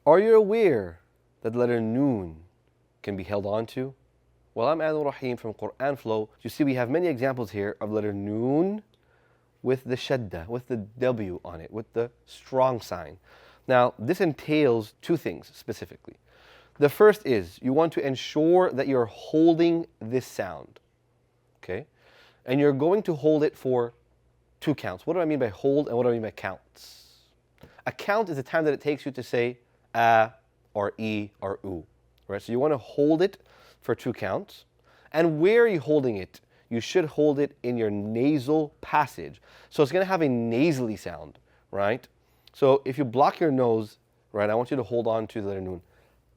Are you aware that the letter Noon can be held onto? Well, I'm Adil Rahim from Quran Flow. You see, we have many examples here of letter Noon with the shaddah, with the W on it, with the strong sign. Now, this entails two things specifically. The first is you want to ensure that you're holding this sound, okay? And you're going to hold it for 2 counts. What do I mean by hold and what do I mean by counts? A count is the time that it takes you to say a or e or u, right? So you want to hold it for 2 counts. And where are you holding it? You should hold it in your nasal passage. So it's going to have a nasally sound, right? So if you block your nose, right, I want you to hold on to the letter Noon.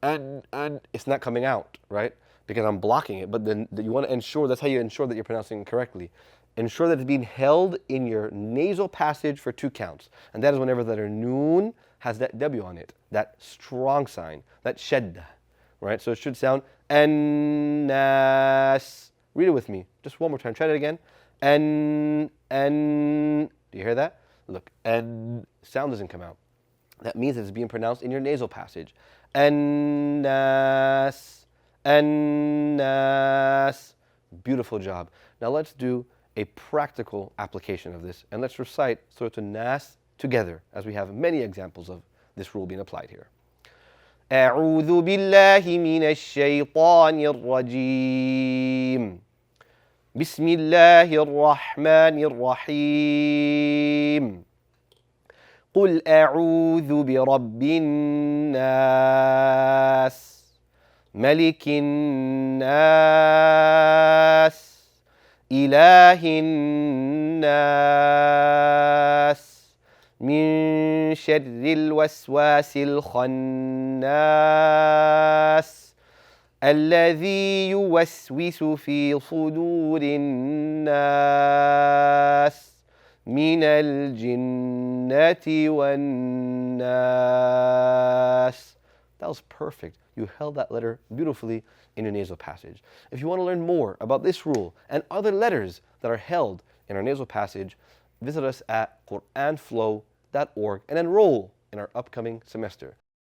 And it's not coming out, right? Because I'm blocking it. But then you want to ensure, that's how you ensure that you're pronouncing it correctly. Ensure that it's being held in your nasal passage for 2 counts. And that is whenever the letter Noon has that W on it, that strong sign, that shaddah, right? So it should sound An-Nas. Read it with me. Just one more time. Try it again. Do you hear that? Look, sound doesn't come out. That means it's being pronounced in your nasal passage. An-Nas. An-Nas. Beautiful job. Now let's do a practical application of this, and let's recite Surah An-Nas together, as we have many examples of this rule being applied here. أعوذ بالله من الشيطان الرجيم بسم الله الرحمن الرحيم قل أعوذ برب الناس ملك الناس إله الناس من شر الوسواس الخناس الذي يوسوس في صدور الناس من الجنة والناس. That was perfect. You held that letter beautifully in your nasal passage. If you want to learn more about this rule and other letters that are held in our nasal passage, visit us at quranflow.org and enroll in our upcoming semester.